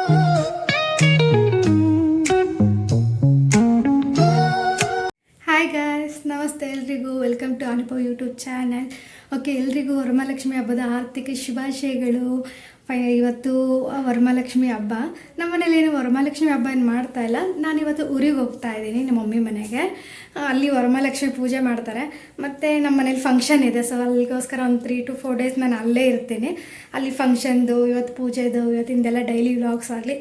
Hi guys, ನಮಸ್ತೆ ಎಲ್ರಿಗೂ. Welcome to Anubhav YouTube channel. Okay, ಎಲ್ರಿಗೂ ವರಮಹಾಲಕ್ಷ್ಮಿ ಹಬ್ಬದ ಆರ್ಥಿಕ ಶುಭಾಶಯಗಳು. ಇವತ್ತು ವರಮಹಾಲಕ್ಷ್ಮಿ ಹಬ್ಬ. ನಮ್ಮ ಮನೇಲಿ ಏನು ವರಮಹಾಲಕ್ಷ್ಮಿ ಹಬ್ಬ ಏನು ಮಾಡ್ತಾ ಇಲ್ಲ. ನಾನಿವತ್ತು ಊರಿಗೆ ಹೋಗ್ತಾ ಇದ್ದೀನಿ, ನಮ್ಮ ಮಮ್ಮಿ ಮನೆಗೆ. ಅಲ್ಲಿ ವರಮಹಾಲಕ್ಷ್ಮಿ ಪೂಜೆ ಮಾಡ್ತಾರೆ. ಮತ್ತು ನಮ್ಮ ಮನೇಲಿ ಫಂಕ್ಷನ್ ಇದೆ, ಸೊ ಅಲ್ಲಿಗೋಸ್ಕರ ಒಂದು 3 to 4 days ನಾನು ಅಲ್ಲೇ ಇರ್ತೀನಿ. ಅಲ್ಲಿ ಫಂಕ್ಷನ್ದು, ಇವತ್ತು ಪೂಜೆದು, ಇವತ್ತಿಂದೆಲ್ಲ ಡೈಲಿ ವ್ಲಾಗ್ಸ್ ಆಗಲಿ,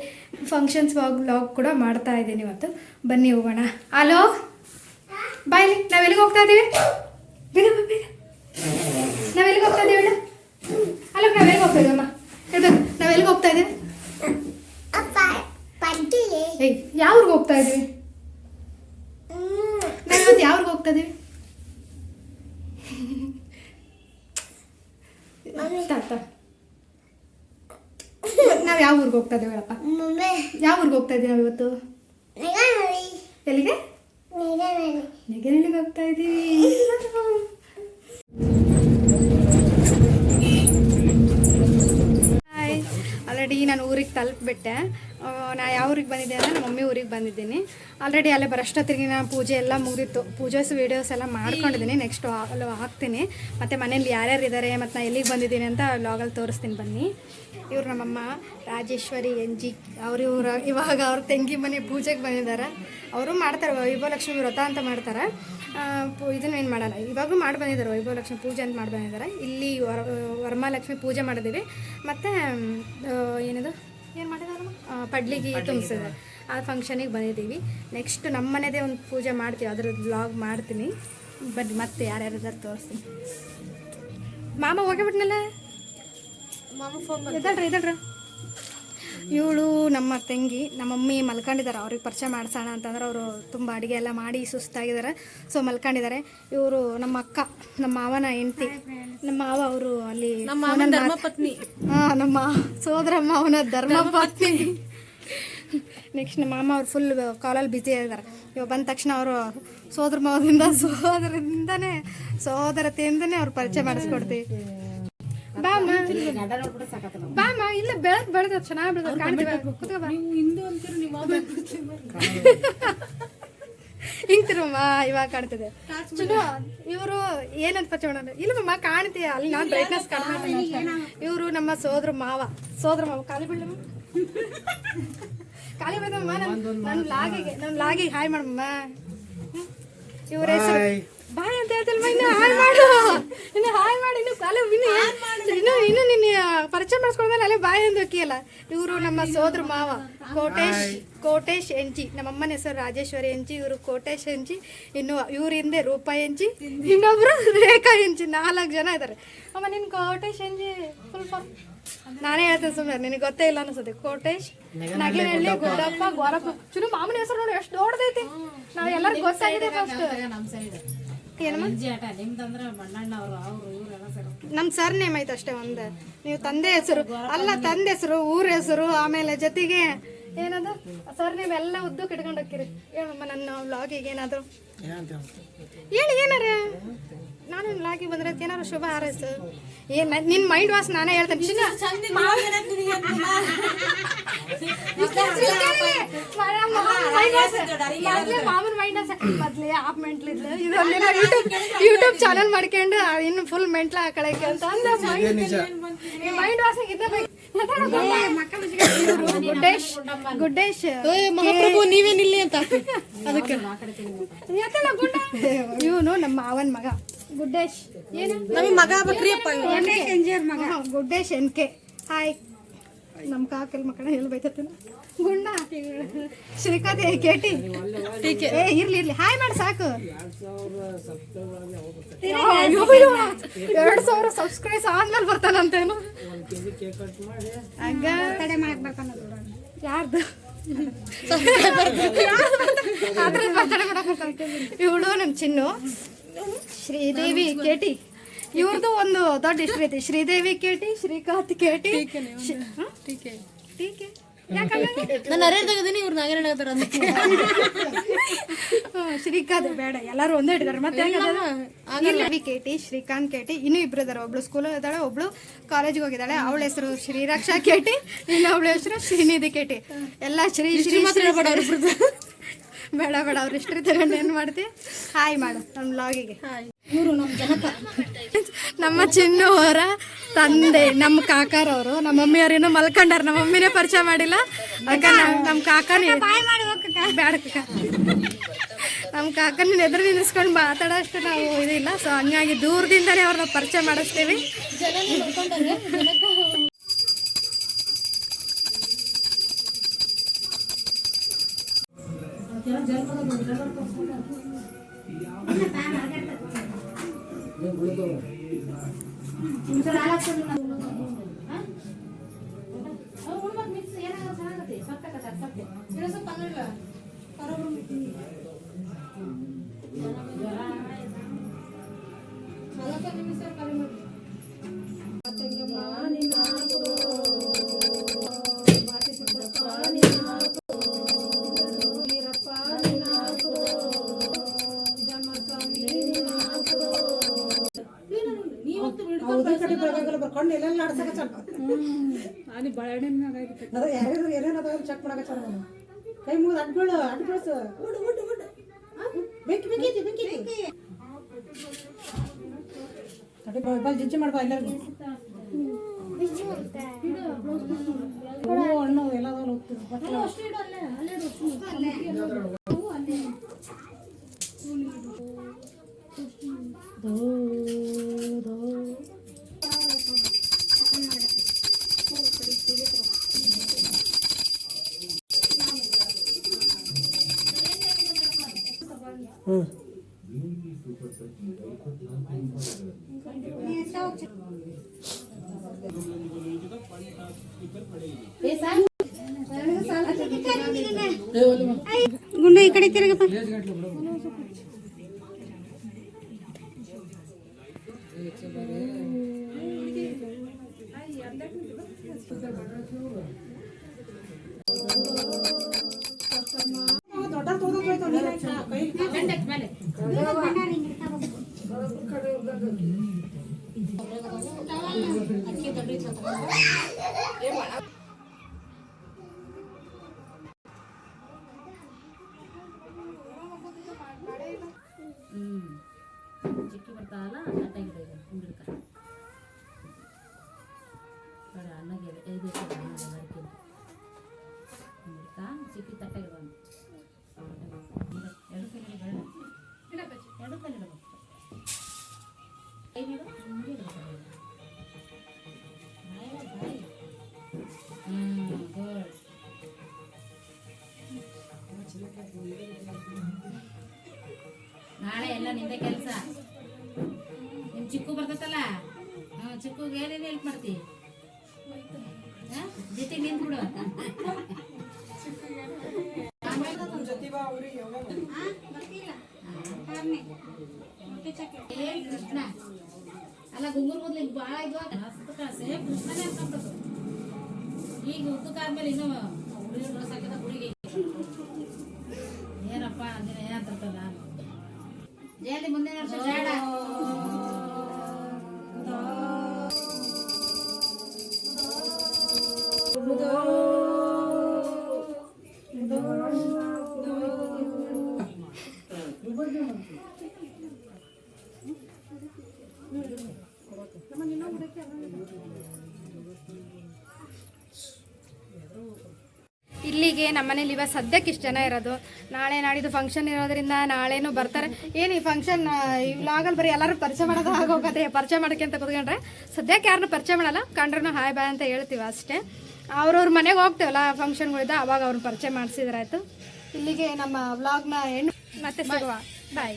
ಫಂಕ್ಷನ್ಸ್ ವ್ಲಾಗ್ ಕೂಡ ಮಾಡ್ತಾ ಇದ್ದೀನಿ ಇವತ್ತು. ಬನ್ನಿ ಹೋಗೋಣ. ಹಲೋ, ಬಾಯ್ಲಿ, ನಾವೆಲ್ಲಿಗೆ ಹೋಗ್ತಾ ಇದ್ದೀವಿ? ಬೇಗ ಬೇಗ, ನಾವೆಲ್ಲಿಗೆ ಹೋಗ್ತಾ ಇದ್ದೀವಿ? ಅಲ್ಲ, ನಾವೆಲ್ಲಿಗೆ ಹೋಗ್ತಾ ಇದ್ದೀವಿ ಅಮ್ಮ? ಹೇಳ್ಬೇಕು, ನಾವೆಲ್ಲಿಗೆ ಹೋಗ್ತಾ ಇದ್ದೀವಿ? ಏಯ್, ಯಾವ್ರಿಗೆ ಹೋಗ್ತಾ ಇದ್ದೀವಿ? ನಾವು ಇವತ್ತು ಯಾವ್ರಿಗೆ ಹೋಗ್ತಾ ಇದ್ದೀವಿ? ನಾವು ಯಾವ ಊರಿಗೆ ಹೋಗ್ತಾ ಇದ್ದೀವಿ ಹೇಳಪ್ಪ? ಯಾವ ಊರಿಗೆ ಹೋಗ್ತಾ ಇದ್ದೀವಿ ನಾವು ಇವತ್ತು? ಎಲ್ಲಿಗೆ? ನೆಗನಹಳ್ಳಿಗೆ ಹೋಗ್ತಾ ಇದ್ದೀವಿ. ಹಾಯ್, ಆಲ್ರೆಡಿ ನಾನು ಊರಿಗೆ ತಲುಪಿಬಿಟ್ಟೆ. ನಾ ಯಾವ ಊರಿಗೆ ಬಂದಿದ್ದೆ ಅಂದರೆ ನಮ್ಮ ಮಮ್ಮಿ ಊರಿಗೆ ಬಂದಿದ್ದೀನಿ. ಆಲ್ರೆಡಿ ಅಲ್ಲೇ ಬರೋಷ್ಟೊತ್ತಿಗೆ ನಾನು ಪೂಜೆ ಎಲ್ಲ ಮುಗಿದಿತ್ತು. ಪೂಜೆಸ್ ವೀಡಿಯೋಸ್ ಎಲ್ಲ ಮಾಡ್ಕೊಂಡಿದ್ದೀನಿ. ನೆಕ್ಸ್ಟ್ ಅಲ್ಲಿ ಹಾಕ್ತೀನಿ. ಮತ್ತು ಮನೇಲಿ ಯಾರ್ಯಾರು ಇದ್ದಾರೆ ಮತ್ತು ನಾನು ಎಲ್ಲಿಗೆ ಬಂದಿದ್ದೀನಿ ಅಂತ ವ್ಲಾಗಲ್ಲಿ ತೋರಿಸ್ತೀನಿ. ಬನ್ನಿ. ಇವ್ರು ನಮ್ಮಮ್ಮ ರಾಜೇಶ್ವರಿ NG. ಇವರು ಇವಾಗ ಅವ್ರ ತಂಗಿ ಮನೆ ಪೂಜೆಗೆ ಬಂದಿದ್ದಾರೆ. ಅವರು ಮಾಡ್ತಾರೆ, ವೈಭವಲಕ್ಷ್ಮಿ ವ್ರತ ಅಂತ ಮಾಡ್ತಾರೆ. ಇದನ್ನು ಏನು ಮಾಡಲ್ಲ, ಇವಾಗೂ ಮಾಡಿ ಬಂದಿದ್ದಾರೆ, ವೈಭವಲಕ್ಷ್ಮಿ ಪೂಜೆ ಅಂತ ಮಾಡಿ ಬಂದಿದ್ದಾರೆ. ಇಲ್ಲಿ ವರಮಹಾಲಕ್ಷ್ಮಿ ಪೂಜೆ ಮಾಡಿದ್ದೀವಿ. ಮತ್ತು ಏನದು ಏನು ಮಾಡಿದಾರಮ್ಮ, ಪಡ್ಲಿಗೆ ತುಂಬಿಸಿದ್ದಾರೆ. ಆ ಫಂಕ್ಷನಿಗೆ ಬಂದಿದ್ದೀವಿ. ನೆಕ್ಸ್ಟ್ ನಮ್ಮ ಮನೆದೇ ಒಂದು ಪೂಜೆ ಮಾಡ್ತೀವಿ, ಅದ್ರದ್ದು ವ್ಲಾಗ್ ಮಾಡ್ತೀನಿ. ಬನ್ನಿ, ಮತ್ತೆ ಯಾರ್ಯಾರಿದ್ದಾರೆ ತೋರಿಸ್ತೀನಿ. ಮಾಮ ಹೋಗಿಬಿಟ್ನಲ್ಲ, ಇದಳ್ರಿ. ಇವಳು ನಮ್ಮ ತಂಗಿ, ನಮ್ಮ ಮಮ್ಮಿ ಮಲ್ಕೊಂಡಿದ್ದಾರೆ. ಅವ್ರಿಗೆ ಪರಿಚಯ ಮಾಡಿಸೋಣ ಅಂತಂದ್ರೆ ಅವರು ತುಂಬ ಅಡುಗೆ ಎಲ್ಲ ಮಾಡಿ ಸುಸ್ತಾಗಿದ್ದಾರೆ, ಸೊ ಮಲ್ಕೊಂಡಿದ್ದಾರೆ. ಇವರು ನಮ್ಮ ಅಕ್ಕ, ನಮ್ಮ ಮಾವನ ಹೆಂಡತಿ. ನಮ್ಮ ಮಾವ ಅವರು ಅಲ್ಲಿ ಧರ್ಮಪತ್ನಿ. ನಮ್ಮ ಸೋದರಮ್ಮ ಅವನ ಧರ್ಮಪತ್ನಿ. ನೆಕ್ಸ್ಟ್ ನಮ್ಮ ಮಾಮ ಅವ್ರು ಫುಲ್ ಕಾಲಲ್ಲಿ ಬ್ಯುಸಿ ಆಗಿದ್ದಾರೆ. ಇವಾಗ ಬಂದ ತಕ್ಷಣ ಅವರು ಸೋದರ ಮಾವದಿಂದ ಸೋದರತೆಯಿಂದನೇ ಅವ್ರು ಪರಿಚಯ ಮಾಡಿಸ್ಕೊಡ್ತೀವಿ. ಬಾಮ ಇಲ್ಲ, ಬೆಳೆದ ಚೆನ್ನಾಗಿ ಬೆಳೆದ ಕಾಣ್ತೀವಿ. ಹಿಂಗ್ತಿರಮ್ಮ, ಇವಾಗ ಕಾಣ್ತಿದೆ. ಇವರು ಏನಂತ ಪರಿಚಯ ಮಾಡೋಣ? ಇಲ್ಲಮ್ಮ, ಕಾಣ್ತೀಯ ಅಲ್ಲಿ, ನಾನು ಬ್ರೈಟ್ನೆಸ್ ಕಡಿಮೆ. ಇವರು ನಮ್ಮ ಸೋದರ ಮಾವ. ಖಾಲಿ ಬಿಡಮ್ಮ, ಖಾಲಿ ಬಿಡಮ್ಮ. ನನ್ನ ಲಾಗಿಗೆ ಹಾಯ್ ಮಾಡಮ್ಮ. ಇವ್ರ ಹೆಸರು ಬಾಯ್ ಅಂತ ಹೇಳ್ತಲ್ವ? ಇನ್ನು ಹಾಯ್ ಮಾಡು, ಇನ್ನು ಹಾಯ್ ಮಾಡಿ, ಇನ್ನು ಕಾಲ ಇನ್ನು ನಿನ್ನ ಪರಿಚಯ ಮಾಡಿಸ್ಕೊಂಡ್ಮೇಲೆ ಅಲ್ಲೇ ಬಾಯ್ ಅಂತ ಹೋಗಿಯಲ್ಲ. ಇವರು ನಮ್ಮ ಸೋದರ ಮಾವ ಕೋಟೇಶ್ NG. ನಮ್ಮ ಅಮ್ಮನ ಹೆಸರು ರಾಜೇಶ್ವರಿ NG, ಇವರು ಕೋಟೇಶ್ NG. ಇನ್ನು ಇವ್ರ ಹಿಂದೆ ರೂಪಾ NG, ಇನ್ನೊಬ್ರು ರೇಖಾ NG. 4 ಜನ ಇದ್ದಾರೆ. ಅಮ್ಮ, ನಿನ್ ಕೋಟೇಶ್ NG ಫುಲ್ ಫಾರ್ಮ್ ನಾನೇ ಹೇಳ್ತೇನೆ, ಸುಮ್ಮನೆ ನಿನಗೆ ಗೊತ್ತೇ ಇಲ್ಲ ಅನ್ಸುತ್ತೆ. ಕೋಟೇಶ್, ನಗಿನಹಳ್ಳಿ, ಗುಡ್ಡಪ್ಪ, ಗೋರಪ್ಪ. ಚುರು ಮಾಮನ ಹೆಸರು ನೋಡಿ ಎಷ್ಟು ದೊಡ್ಡದೈತಿ. ನಾವು ಎಲ್ಲರಿಗೂ ಗೊತ್ತಾಗಿದೆ ಫಸ್ಟ್. ನಮ್ಮ ಸರ್ ನೇಮ್ ಐತೆ ಅಷ್ಟೇ ಒಂದು. ನೀವು ತಂದೆ ಹೆಸರು ಅಲ್ಲ, ತಂದೆ ಹೆಸರು, ಊರ ಹೆಸರು, ಆಮೇಲೆ ಜೊತೆಗೆ ಏನದು ಸರ್ ನೇಮ್ ಎಲ್ಲ ಉದ್ದಕ್ಕೆ ಇಟ್ಕೊಂಡು ಹೋಗ್ತೀರಿ. ಹೇಳಮ್ಮ, ನನ್ನ ವ್ಲಾಗಿಗೆ ಏನಾದ್ರು ಹೇಳಿ. ಏನಾರ ನಾನು ವ್ಲಾಗಿಗೆ ಬಂದ್ರೆ ಏನಾರು ಶುಭ ಹಾರೈಸು. ನಿನ್ನ ಮೈಂಡ್ ವಾಶ್ ನಾನೇ ಹೇಳ್ತೇನೆ. ಮಾಮೂಲಿ ಮೈಂಡ್ ವಾಶ್ ಮೊದ್ಲೇ ಆಫ್ ಮೆಂಟ್ಲಿದ್ಲು. ಯೂಟ್ಯೂಬ್ ಚಾನಲ್ ಮಾಡ್ಕೊಂಡು ಇನ್ನು ಫುಲ್ ಮೆಂಟ್ಲ ಹಾಕಳಕ್ಕೆ ಅಂತ ಮೈಂಡ್ ವಾಶ್ ಇದ್ದ. ಗುಡ್ಡೇಶ್ ಮಹಾಪ್ರಭು ನೀವೇನಿಲ್ಲಿ ಅಂತ ಅದಕ್ಕೆ ಇವನು ನಮ್ಮ ಮಾವನ ಮಗ ಗುಡ್ಡೇಶ್. ಏನು ನಮ್ಮ ಮಗ ಗುಡ್ಡೇಶ್ NK. ಹಾಯ್. ನಮ್ಮ ಕಾಕಲ್ ಮಕ್ಕಳ ಎಲ್ಲಿ ಬೈತನ ಗುಂಡ ಶ್ರೀಕಾಂತ್ ಕೇಟಿ ಇರ್ಲಿ ಹಾಯ್ ಮಾಡಿ ಸಾಕು. 2000 ಸಬ್ಸ್ಕ್ರೈಬ್ ಆದ್ಮೇಲೆ ಬರ್ತಾನಂತೇನು? ಹಂಗ ತಡೆ ಮಾಡಕ್ ಯಾರ್ದು ಇವಳು ನಮ್ಮ ಚಿನ್ನು ಶ್ರೀದೇವಿ ಕೇಟಿ. ಇವ್ರದ್ದು ಒಂದು ದೊಡ್ಡ ಹೆಸರು ಐತಿ, ಶ್ರೀದೇವಿ ಕೇಟಿ, ಶ್ರೀಕಾಂತ್ ಕೇಟಿ, ಟೀಕೆ ನಾನು ಅರೇಂಜ್ ಆಗಿದ್ದೀನಿ, ಇವ್ರು ನಾಗೇನ ಹೇಳ್ತಾರ ಶ್ರೀಕಾಂತ್ ಬೇಡ, ಎಲ್ಲರೂ ಒಂದೇ ಇಟ್ಟಿದ್ದಾರೆ. ಮತ್ತೆ ಕೇಟಿ, ಶ್ರೀಕಾಂತ್ ಕೇಟಿ, ಇನ್ನೂ ಇಬ್ರು ಇದಾರೆ. ಒಬ್ಳು ಸ್ಕೂಲಲ್ಲಿ ಇದ್ದಾಳೆ, ಒಬ್ಳು ಕಾಲೇಜಿಗೆ ಹೋಗಿದ್ದಾಳೆ. ಅವಳ ಹೆಸರು ಶ್ರೀರಕ್ಷಾ ಕೇಟಿ, ಇನ್ನು ಅವಳ ಹೆಸರು ಶ್ರೀನಿಧಿ ಕೇಟಿ. ಎಲ್ಲ ಶ್ರೀ ಶ್ರೀ ಬೇಡ ಬೇಡ, ಅವ್ರು ಹಿಸ್ಟ್ರಿ ತಗೊಂಡು ಏನು ಮಾಡ್ತಿ. ಹಾಯ್ ಮಾಡು ನಮ್ಮ ಬ್ಲಾಗಿಗೆ. ಇವರು ನಮ್ಮ ಜನಕ, ನಮ್ಮ ಚಿನ್ನು ಅವರ ತಂದೆ, ನಮ್ಮ ಕಾಕಾರವರು. ನಮ್ಮ ಮಮ್ಮಿಯವ್ರೇನೋ ಮಲ್ಕೊಂಡಾರ, ನಮ್ಮ ಮಮ್ಮಿನೇ ಪರಿಚಯ ಮಾಡಿಲ್ಲ. ಅದಕ್ಕೆ ನಮ್ಮ ಕಾಕನೇ ಬೇಡ ನಮ್ಮ ಕಾಕನ ಎದುರು ನಿಲ್ಲಿಸ್ಕೊಂಡು ಮಾತಾಡೋ ಅಷ್ಟು ನಾವು ಇದಿಲ್ಲ. ಸೊ ಹಂಗಾಗಿ ದೂರದಿಂದಲೇ ಅವ್ರನ್ನ ಪರಿಚಯ ಮಾಡಿಸ್ತೀವಿ. ಕೈ ಮುಗಿದು ಅಡ್ಬೇಳು ಅಡ್ಬೇಳ್ಸು ಬೆಂಕಿ ಬೆಂಕಿ ಬೆಂಕಿ ಬಲ್ ಜಿಜ್ಜಿ ಮಾಡ್ಬಾ ಎಲ್ಲರಿಗೂ. ಹೂವು ಹಣ್ಣು ಎಲ್ಲ ಗುಂಡು ಈ ಕಡೆ ತಿರುಗಪ್ಪ. ಚಿಕ್ಕಿ ಬರ್ತಾವಲ್ಲ ಕಟ್ಟಾಗಿದೆ ಹಿಂಗಿಡ್ಕ ಬೇಡ ಅನ್ನಗೆ 5 ಹಿಂಗಿಡ್ಕ ಚಿಕ್ಕಿ ತಟ್ಟಾಗಿರೋ ಎರಡು ಕೈ ಬೇಡ ಎರಡು ಕೈ ಇಡಬೇಕು. ಕೈ ನೀಡು ಹಿಂಗೆ ಇಡಬೇಕು. ಗುಡ್. ನಾಳೆ ಎಲ್ಲ ನಿಂದೆ ಕೆಲಸ. ನಿಮ್ ಚಿಕ್ಕು ಬರ್ತೈತಲ್ಲ, ಚಿಕ್ಕುಗೆ ಏನೇನು ಹೆಲ್ಪ್ ಮಾಡ್ತಿ, ಜೊತೆಗೆ ನಿಂತ್ಬಿಡು. ಅಲ್ಲ ಗುಂಗುರ್ ಮೊದ್ಲು ಭಾಳ ಇದ್ವಾಗ ಸೇಮ್ ಕೃಷ್ಣನೇ ಅನ್ಕೊಂಡ್ರು. ಈಗ ಉದ್ದಕ್ಕಾದ್ಮೇಲೆ ಇನ್ನೂ ಹುಡುಗಿ ಡ್ರೆಸ್ ಹಾಕಿದ ಹುಡುಗಿ ಏನಪ್ಪ ಅಂದಿನ ಏನಂತ ನಾನು ಜಲ್ದಿ ಮುಂದಿನ ವರ್ಷ ಬೇಡ. ಇಲ್ಲಿಗೆ ನಮ್ಮನೇಲಿ ಇವಾಗ ಸದ್ಯಕ್ಕೆ ಇಷ್ಟು ಜನ ಇರೋದು. ನಾಳೆ ನಾಡಿದ್ದು ಫಂಕ್ಷನ್ ಇರೋದ್ರಿಂದ ನಾಳೆನೂ ಬರ್ತಾರೆ. ಏನು ಈ ಫಂಕ್ಷನ್ ಈ ವ್ಲಾಗಲ್ಲಿ ಬರೀ ಎಲ್ಲರೂ ಪರಿಚಯ ಮಾಡೋದು ಆಗೋಗತ್ತೆ. ಪರಿಚಯ ಮಾಡೋಕ್ಕೆ ಅಂತ ಕೂತ್ಕೊಂಡ್ರೆ ಸದ್ಯಕ್ಕೆ ಯಾರನ್ನೂ ಪರಿಚಯ ಮಾಡಲ್ಲ, ಕಂಡ್ರೂ ಹಾಯ್ ಬಾಯ್ ಅಂತ ಹೇಳ್ತೀವಿ ಅಷ್ಟೇ. ಅವ್ರವ್ರ ಮನೆಗೆ ಹೋಗ್ತೇವಲ್ಲ ಫಂಕ್ಷನ್ಗಳಿದ್ದ, ಅವಾಗ ಅವ್ರನ್ನ ಪರಿಚಯ ಮಾಡಿಸಿದ್ರಾಯ್ತು. ಇಲ್ಲಿಗೆ ನಮ್ಮ ವ್ಲಾಗ್ನ ಮತ್ತೆ ಸಿಗುವ. ಬಾಯ್.